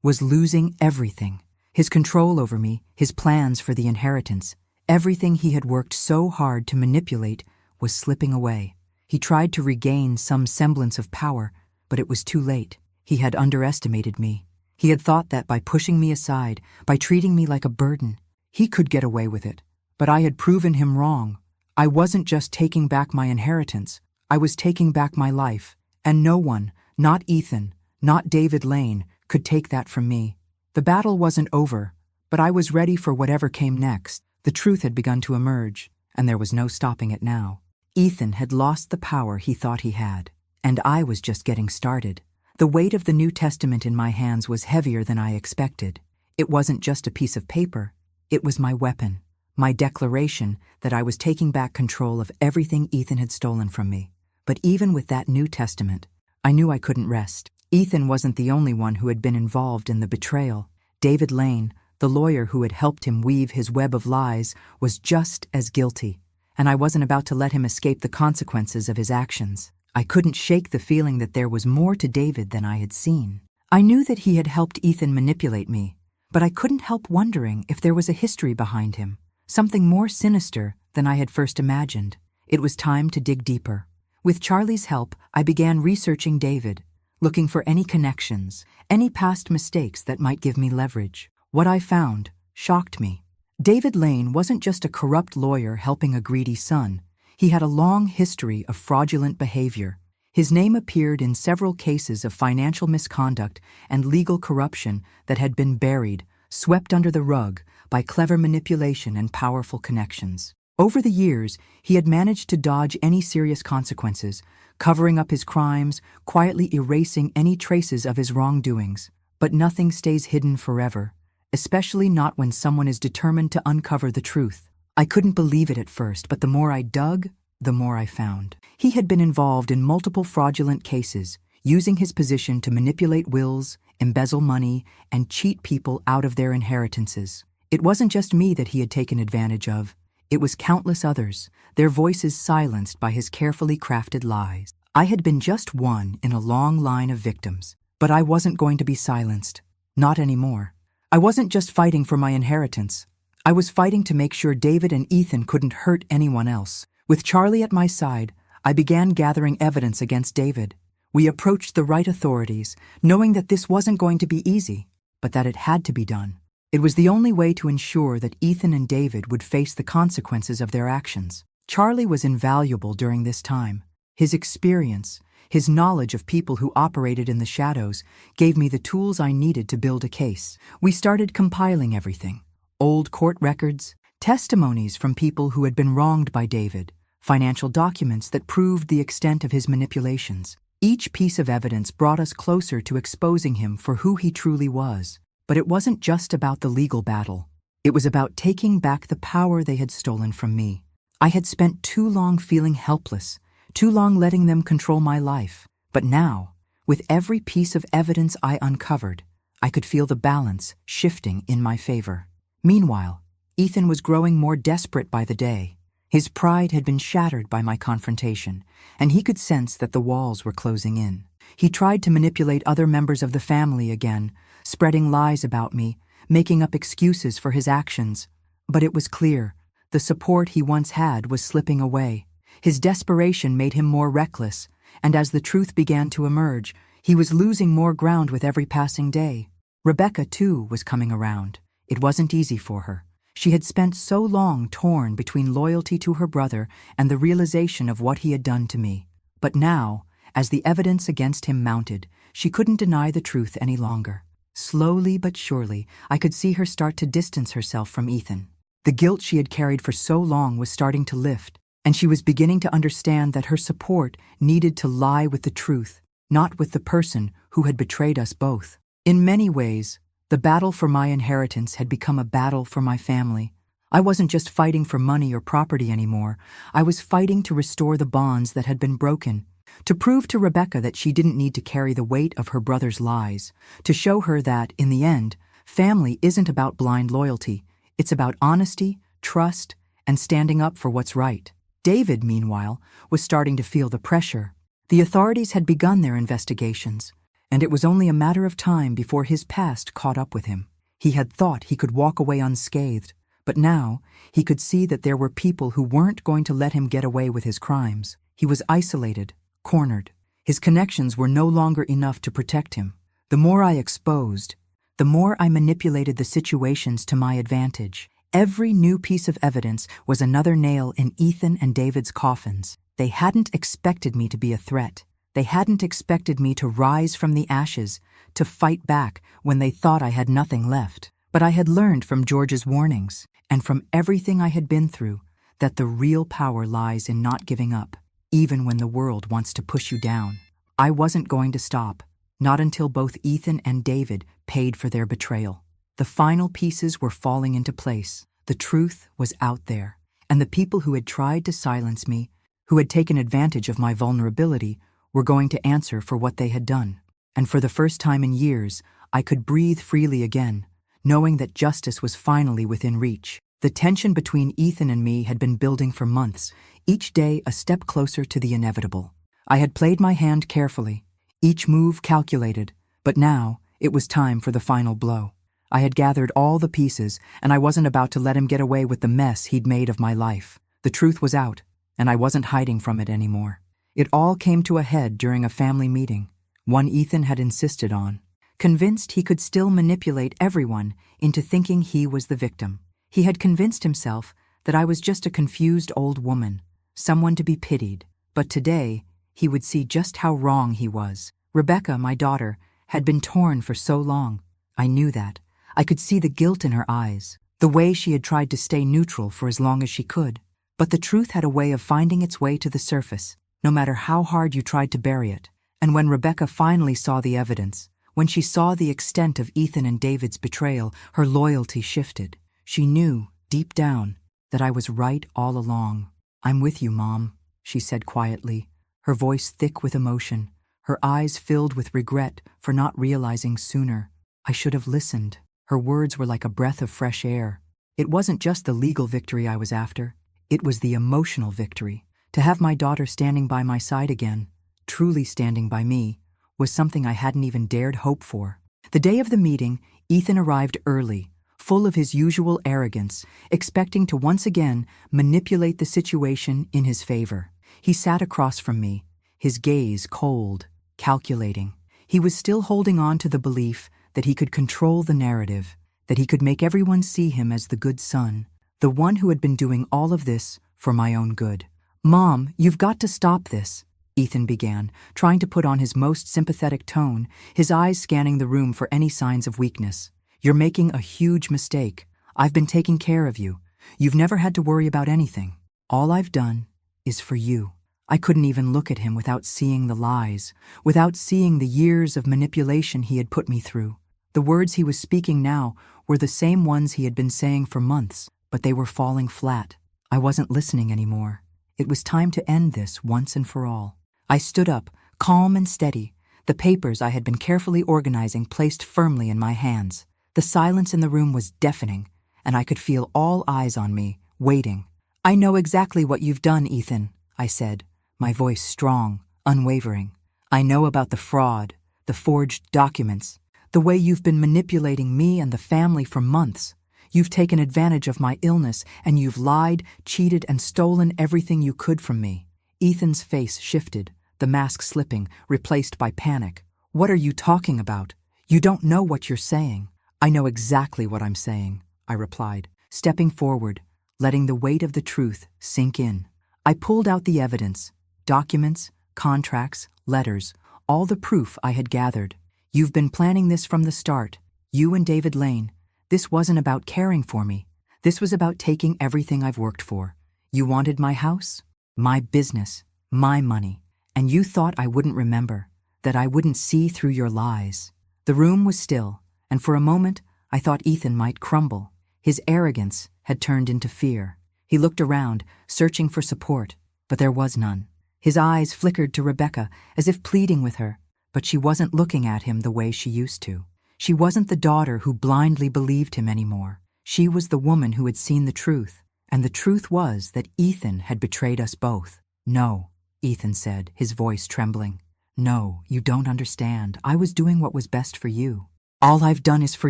was losing everything. His control over me, his plans for the inheritance, everything he had worked so hard to manipulate was slipping away. He tried to regain some semblance of power, but it was too late. He had underestimated me. He had thought that by pushing me aside, by treating me like a burden, he could get away with it. But I had proven him wrong. I wasn't just taking back my inheritance, I was taking back my life, and no one, not Ethan, not David Lane, could take that from me. The battle wasn't over, but I was ready for whatever came next. The truth had begun to emerge, and there was no stopping it now. Ethan had lost the power he thought he had, and I was just getting started. The weight of the New Testament in my hands was heavier than I expected. It wasn't just a piece of paper, it was my weapon, my declaration that I was taking back control of everything Ethan had stolen from me. But even with that New Testament, I knew I couldn't rest. Ethan wasn't the only one who had been involved in the betrayal. David Lane, the lawyer who had helped him weave his web of lies, was just as guilty, and I wasn't about to let him escape the consequences of his actions. I couldn't shake the feeling that there was more to David than I had seen. I knew that he had helped Ethan manipulate me, but I couldn't help wondering if there was a history behind him, something more sinister than I had first imagined. It was time to dig deeper. With Charlie's help, I began researching David, looking for any connections, any past mistakes that might give me leverage. What I found shocked me. David Lane wasn't just a corrupt lawyer helping a greedy son. He had a long history of fraudulent behavior. His name appeared in several cases of financial misconduct and legal corruption that had been buried, swept under the rug by clever manipulation and powerful connections. Over the years, he had managed to dodge any serious consequences, covering up his crimes, quietly erasing any traces of his wrongdoings. But nothing stays hidden forever, especially not when someone is determined to uncover the truth. I couldn't believe it at first, but the more I dug, the more I found. He had been involved in multiple fraudulent cases, using his position to manipulate wills, embezzle money, and cheat people out of their inheritances. It wasn't just me that he had taken advantage of. It was countless others, their voices silenced by his carefully crafted lies. I had been just one in a long line of victims, but I wasn't going to be silenced. Not anymore. I wasn't just fighting for my inheritance. I was fighting to make sure David and Ethan couldn't hurt anyone else. With Charlie at my side, I began gathering evidence against David. We approached the right authorities, knowing that this wasn't going to be easy, but that it had to be done. It was the only way to ensure that Ethan and David would face the consequences of their actions. Charlie was invaluable during this time. His experience, his knowledge of people who operated in the shadows, gave me the tools I needed to build a case. We started compiling everything: old court records, testimonies from people who had been wronged by David, financial documents that proved the extent of his manipulations. Each piece of evidence brought us closer to exposing him for who he truly was. But it wasn't just about the legal battle. It was about taking back the power they had stolen from me. I had spent too long feeling helpless, too long letting them control my life. But now, with every piece of evidence I uncovered, I could feel the balance shifting in my favor. Meanwhile, Ethan was growing more desperate by the day. His pride had been shattered by my confrontation, and he could sense that the walls were closing in. He tried to manipulate other members of the family again, spreading lies about me, making up excuses for his actions. But it was clear, the support he once had was slipping away. His desperation made him more reckless, and as the truth began to emerge, he was losing more ground with every passing day. Rebecca, too, was coming around. It wasn't easy for her. She had spent so long torn between loyalty to her brother and the realization of what he had done to me. But now, as the evidence against him mounted, she couldn't deny the truth any longer. Slowly but surely, I could see her start to distance herself from Ethan. The guilt she had carried for so long was starting to lift, and she was beginning to understand that her support needed to lie with the truth. not with the person who had betrayed us both. In many ways, the battle for my inheritance had become a battle for my family. I wasn't just fighting for money or property anymore. I was fighting to restore the bonds that had been broken, to prove to Rebecca that she didn't need to carry the weight of her brother's lies, to show her that, in the end, family isn't about blind loyalty. It's about honesty, trust, and standing up for what's right. David, meanwhile, was starting to feel the pressure. The authorities had begun their investigations, and it was only a matter of time before his past caught up with him. He had thought he could walk away unscathed, but now he could see that there were people who weren't going to let him get away with his crimes. He was isolated, cornered. His connections were no longer enough to protect him. The more I exposed, the more I manipulated the situations to my advantage. Every new piece of evidence was another nail in Ethan and David's coffins. They hadn't expected me to be a threat. They hadn't expected me to rise from the ashes, to fight back when they thought I had nothing left. But I had learned from George's warnings, and from everything I had been through, that the real power lies in not giving up, even when the world wants to push you down. I wasn't going to stop, not until both Ethan and David paid for their betrayal. The final pieces were falling into place. The truth was out there, and the people who had tried to silence me, who had taken advantage of my vulnerability, were going to answer for what they had done. And for the first time in years, I could breathe freely again, knowing that justice was finally within reach. The tension between Ethan and me had been building for months, each day a step closer to the inevitable. I had played my hand carefully, each move calculated, but now it was time for the final blow. I had gathered all the pieces, and I wasn't about to let him get away with the mess he'd made of my life. The truth was out, and I wasn't hiding from it anymore. It all came to a head during a family meeting, one Ethan had insisted on. Convinced he could still manipulate everyone into thinking he was the victim. He had convinced himself that I was just a confused old woman, someone to be pitied. But today, he would see just how wrong he was. Rebecca, my daughter, had been torn for so long. I knew that. I could see the guilt in her eyes, the way she had tried to stay neutral for as long as she could. But the truth had a way of finding its way to the surface, no matter how hard you tried to bury it. And when Rebecca finally saw the evidence, when she saw the extent of Ethan and David's betrayal, her loyalty shifted. She knew, deep down, that I was right all along. "I'm with you, Mom," she said quietly, her voice thick with emotion, her eyes filled with regret for not realizing sooner. I should have listened. Her words were like a breath of fresh air. It wasn't just the legal victory I was after. It was the emotional victory. To have my daughter standing by my side again, truly standing by me, was something I hadn't even dared hope for. The day of the meeting, Ethan arrived early, full of his usual arrogance, expecting to once again manipulate the situation in his favor. He sat across from me, his gaze cold, calculating. He was still holding on to the belief that he could control the narrative, that he could make everyone see him as the good son, the one who had been doing all of this for my own good. "Mom, you've got to stop this," Ethan began, trying to put on his most sympathetic tone, his eyes scanning the room for any signs of weakness. "You're making a huge mistake. I've been taking care of you. You've never had to worry about anything. All I've done is for you." I couldn't even look at him without seeing the lies, without seeing the years of manipulation he had put me through. The words he was speaking now were the same ones he had been saying for months, but they were falling flat. I wasn't listening anymore. It was time to end this once and for all. I stood up, calm and steady, the papers I had been carefully organizing placed firmly in my hands. The silence in the room was deafening, and I could feel all eyes on me, waiting. "I know exactly what you've done, Ethan," I said, my voice strong, unwavering. "I know about the fraud, the forged documents, the way you've been manipulating me and the family for months. You've taken advantage of my illness, and you've lied, cheated, and stolen everything you could from me." Ethan's face shifted, the mask slipping, replaced by panic. "What are you talking about? You don't know what you're saying." "I know exactly what I'm saying," I replied, stepping forward, letting the weight of the truth sink in. I pulled out the evidence, documents, contracts, letters, all the proof I had gathered. "You've been planning this from the start, you and David Lane. This wasn't about caring for me. This was about taking everything I've worked for. You wanted my house, my business, my money, and you thought I wouldn't remember. that I wouldn't see through your lies." The room was still, and for a moment I thought Ethan might crumble. His arrogance had turned into fear. He looked around, searching for support, but there was none. His eyes flickered to Rebecca, as if pleading with her, but she wasn't looking at him the way she used to. She wasn't the daughter who blindly believed him anymore. She was the woman who had seen the truth, and the truth was that Ethan had betrayed us both. "No," Ethan said, his voice trembling. "No, you don't understand. I was doing what was best for you. All I've done is for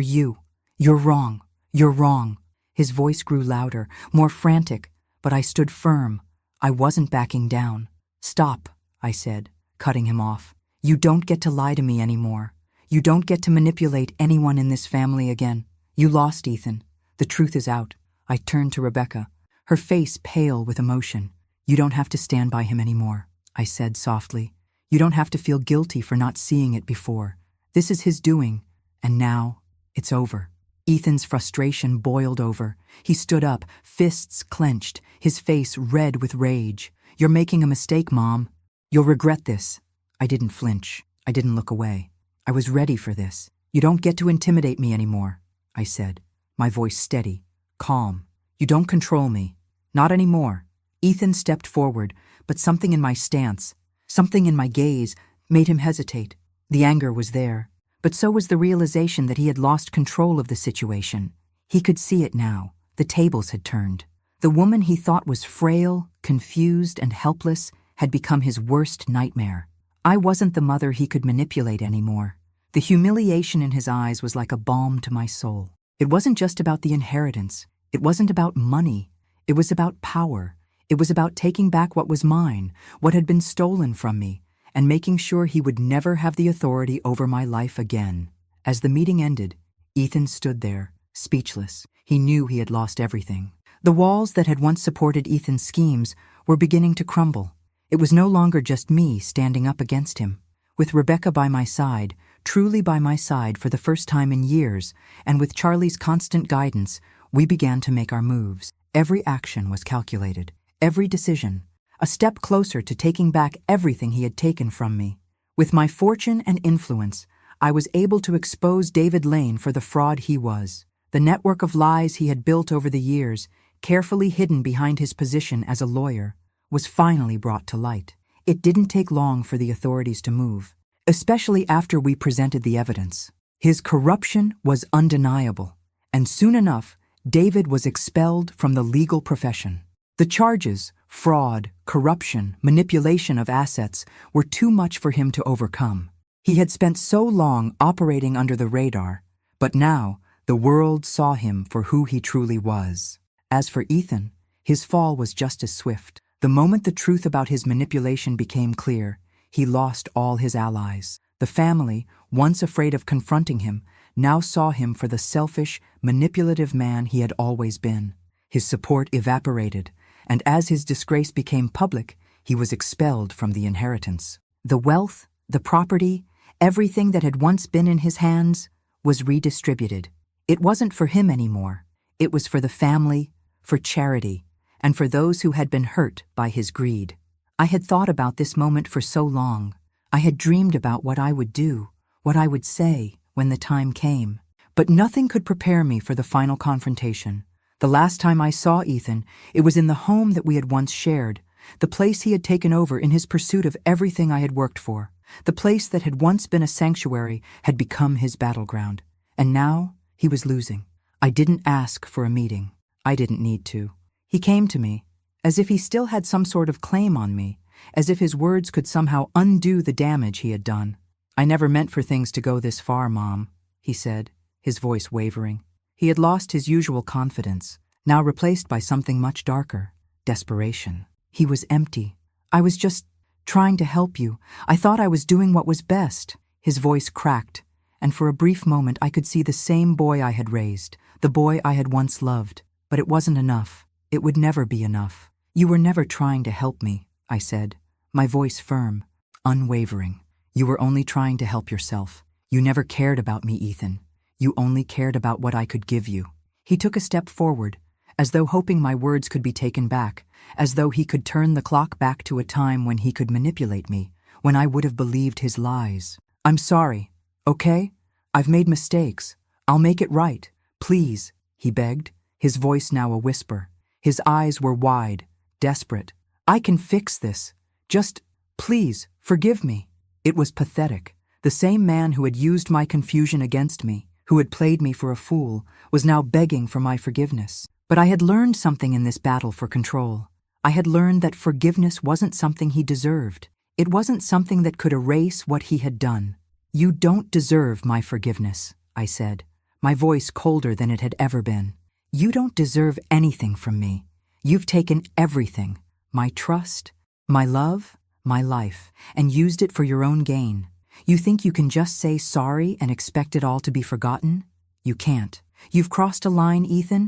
you. You're wrong. You're wrong." His voice grew louder, more frantic, but I stood firm. I wasn't backing down. "Stop," I said, cutting him off. "You don't get to lie to me anymore. You don't get to manipulate anyone in this family again. You lost, Ethan. The truth is out." I turned to Rebecca, her face pale with emotion. "You don't have to stand by him anymore," I said softly. "You don't have to feel guilty for not seeing it before. This is his doing, and now it's over." Ethan's frustration boiled over. He stood up, fists clenched, his face red with rage. "You're making a mistake, Mom. You'll regret this." I didn't flinch. I didn't look away. I was ready for this. "You don't get to intimidate me anymore," I said, my voice steady, calm. "You don't control me. Not anymore." Ethan stepped forward, but something in my stance, something in my gaze, made him hesitate. The anger was there, but so was the realization that he had lost control of the situation. He could see it now. The tables had turned. The woman he thought was frail, confused, and helpless had become his worst nightmare. I wasn't the mother he could manipulate anymore. The humiliation in his eyes was like a balm to my soul. It wasn't just about the inheritance. It wasn't about money. It was about power. It was about taking back what was mine, what had been stolen from me, and making sure he would never have the authority over my life again. As the meeting ended, Ethan stood there, speechless. He knew he had lost everything. The walls that had once supported Ethan's schemes were beginning to crumble. It was no longer just me standing up against him. With Rebecca by my side, truly by my side for the first time in years, and with Charlie's constant guidance, we began to make our moves. Every action was calculated, every decision, a step closer to taking back everything he had taken from me. With my fortune and influence, I was able to expose David Lane for the fraud he was. The network of lies he had built over the years, carefully hidden behind his position as a lawyer, was finally brought to light. It didn't take long for the authorities to move, especially after we presented the evidence. His corruption was undeniable, and soon enough, David was expelled from the legal profession. The charges, fraud, corruption, manipulation of assets, were too much for him to overcome. He had spent so long operating under the radar, but now the world saw him for who he truly was. As for Ethan, his fall was just as swift. The moment the truth about his manipulation became clear, he lost all his allies. The family, once afraid of confronting him, now saw him for the selfish, manipulative man he had always been. His support evaporated, and as his disgrace became public, he was expelled from the inheritance. The wealth, the property, everything that had once been in his hands was redistributed. It wasn't for him anymore. It was for the family, for charity, and for those who had been hurt by his greed. I had thought about this moment for so long. I had dreamed about what I would do, what I would say when the time came. But nothing could prepare me for the final confrontation. The last time I saw Ethan, it was in the home that we had once shared, the place he had taken over in his pursuit of everything I had worked for. The place that had once been a sanctuary had become his battleground. And now he was losing. I didn't ask for a meeting. I didn't need to. He came to me, as if he still had some sort of claim on me, as if his words could somehow undo the damage he had done. "I never meant for things to go this far, Mom," he said, his voice wavering. He had lost his usual confidence, now replaced by something much darker, desperation. He was empty. "I was just trying to help you. I thought I was doing what was best." His voice cracked, and for a brief moment I could see the same boy I had raised, the boy I had once loved. But it wasn't enough. It would never be enough. "You were never trying to help me," I said, my voice firm, unwavering. "You were only trying to help yourself. You never cared about me, Ethan. You only cared about what I could give you." He took a step forward, as though hoping my words could be taken back, as though he could turn the clock back to a time when he could manipulate me, when I would have believed his lies. "I'm sorry, okay? I've made mistakes. I'll make it right. Please," he begged, his voice now a whisper. His eyes were wide, desperate. "I can fix this. Just, please, forgive me." It was pathetic. The same man who had used my confusion against me, who had played me for a fool, was now begging for my forgiveness. But I had learned something in this battle for control. I had learned that forgiveness wasn't something he deserved. It wasn't something that could erase what he had done. "You don't deserve my forgiveness," I said, my voice colder than it had ever been. "You don't deserve anything from me. You've taken everything, my trust, my love, my life, and used it for your own gain. You think you can just say sorry and expect it all to be forgotten? You can't. You've crossed a line, Ethan,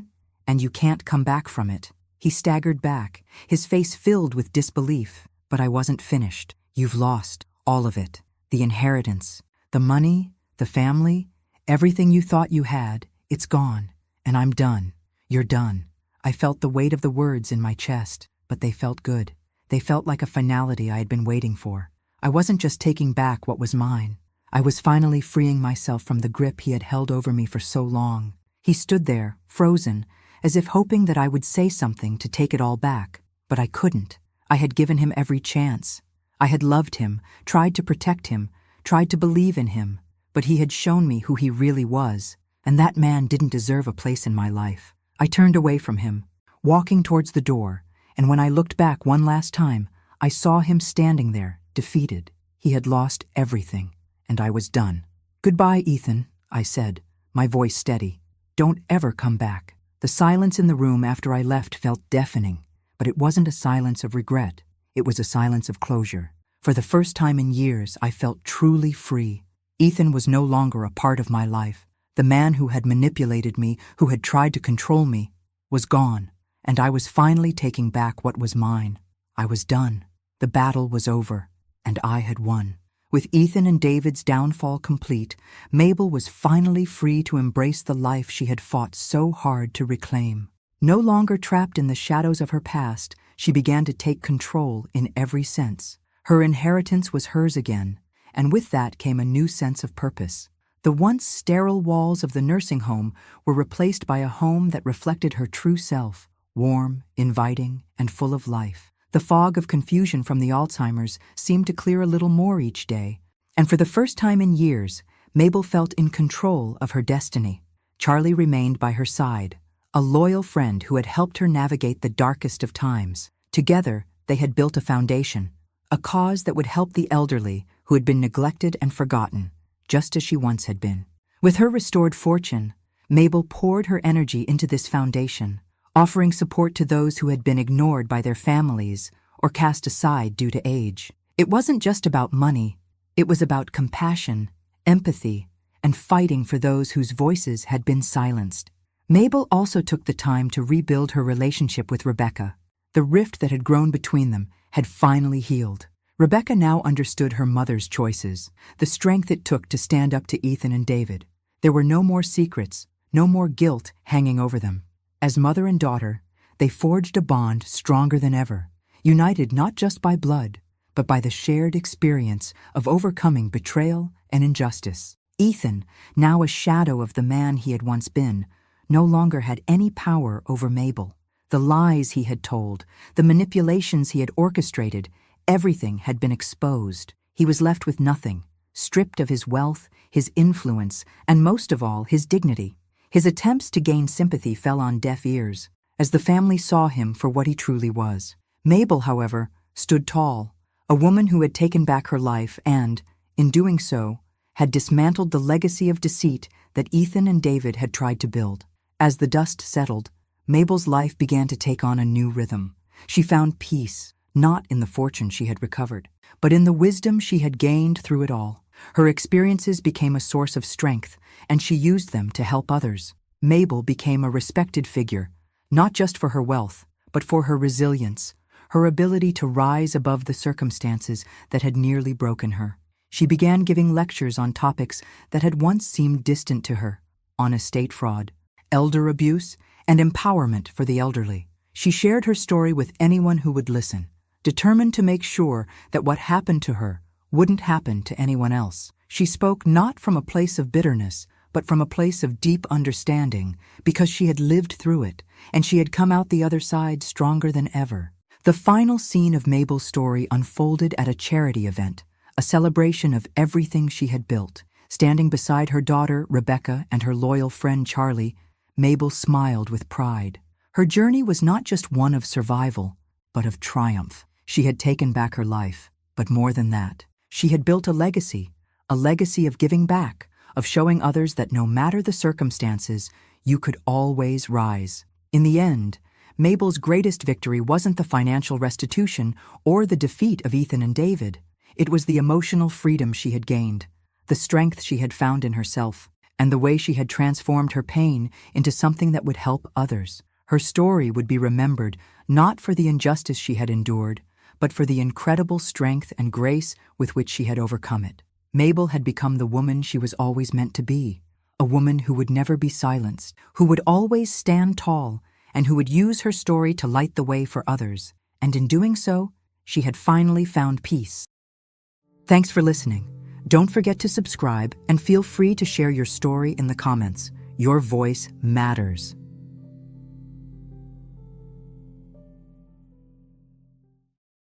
and you can't come back from it." He staggered back, his face filled with disbelief. "But I wasn't finished. You've lost all of it. The inheritance, the money, the family, everything you thought you had, it's gone. And I'm done. You're done." I felt the weight of the words in my chest, but they felt good. They felt like a finality I had been waiting for. I wasn't just taking back what was mine. I was finally freeing myself from the grip he had held over me for so long. He stood there, frozen, as if hoping that I would say something to take it all back. But I couldn't. I had given him every chance. I had loved him, tried to protect him, tried to believe in him. But he had shown me who he really was, and that man didn't deserve a place in my life. I turned away from him, walking towards the door, and when I looked back one last time, I saw him standing there, defeated. He had lost everything, and I was done. "Goodbye, Ethan," I said, my voice steady. "Don't ever come back." The silence in the room after I left felt deafening, but it wasn't a silence of regret. It was a silence of closure. For the first time in years, I felt truly free. Ethan was no longer a part of my life. The man who had manipulated me, who had tried to control me, was gone, and I was finally taking back what was mine. I was done. The battle was over, and I had won. With Ethan and David's downfall complete, Mabel was finally free to embrace the life she had fought so hard to reclaim. No longer trapped in the shadows of her past, she began to take control in every sense. Her inheritance was hers again, and with that came a new sense of purpose. The once sterile walls of the nursing home were replaced by a home that reflected her true self, warm, inviting, and full of life. The fog of confusion from the Alzheimer's seemed to clear a little more each day, and for the first time in years, Mabel felt in control of her destiny. Charlie remained by her side, a loyal friend who had helped her navigate the darkest of times. Together, they had built a foundation, a cause that would help the elderly who had been neglected and forgotten, just as she once had been. With her restored fortune, Mabel poured her energy into this foundation, offering support to those who had been ignored by their families or cast aside due to age. It wasn't just about money, it was about compassion, empathy, and fighting for those whose voices had been silenced. Mabel also took the time to rebuild her relationship with Rebecca. The rift that had grown between them had finally healed. Rebecca now understood her mother's choices, the strength it took to stand up to Ethan and David. There were no more secrets, no more guilt hanging over them. As mother and daughter, they forged a bond stronger than ever, united not just by blood, but by the shared experience of overcoming betrayal and injustice. Ethan, now a shadow of the man he had once been, no longer had any power over Mabel. The lies he had told, the manipulations he had orchestrated, everything had been exposed. He was left with nothing, stripped of his wealth, his influence, and most of all, his dignity. His attempts to gain sympathy fell on deaf ears, as the family saw him for what he truly was. Mabel, however, stood tall, a woman who had taken back her life and, in doing so, had dismantled the legacy of deceit that Ethan and David had tried to build. As the dust settled, Mabel's life began to take on a new rhythm. She found peace, not in the fortune she had recovered, but in the wisdom she had gained through it all. Her experiences became a source of strength, and she used them to help others. Mabel became a respected figure, not just for her wealth, but for her resilience, her ability to rise above the circumstances that had nearly broken her. She began giving lectures on topics that had once seemed distant to her, on estate fraud, elder abuse, and empowerment for the elderly. She shared her story with anyone who would listen, determined to make sure that what happened to her wouldn't happen to anyone else. She spoke not from a place of bitterness, but from a place of deep understanding, because she had lived through it, and she had come out the other side stronger than ever. The final scene of Mabel's story unfolded at a charity event, a celebration of everything she had built. Standing beside her daughter, Rebecca, and her loyal friend, Charlie, Mabel smiled with pride. Her journey was not just one of survival, but of triumph. She had taken back her life, but more than that, she had built a legacy of giving back, of showing others that no matter the circumstances, you could always rise. In the end, Mabel's greatest victory wasn't the financial restitution or the defeat of Ethan and David. It was the emotional freedom she had gained, the strength she had found in herself, and the way she had transformed her pain into something that would help others. Her story would be remembered not for the injustice she had endured, but for the incredible strength and grace with which she had overcome it. Mabel had become the woman she was always meant to be, a woman who would never be silenced, who would always stand tall, and who would use her story to light the way for others. And in doing so, she had finally found peace. Thanks for listening. Don't forget to subscribe and feel free to share your story in the comments. Your voice matters.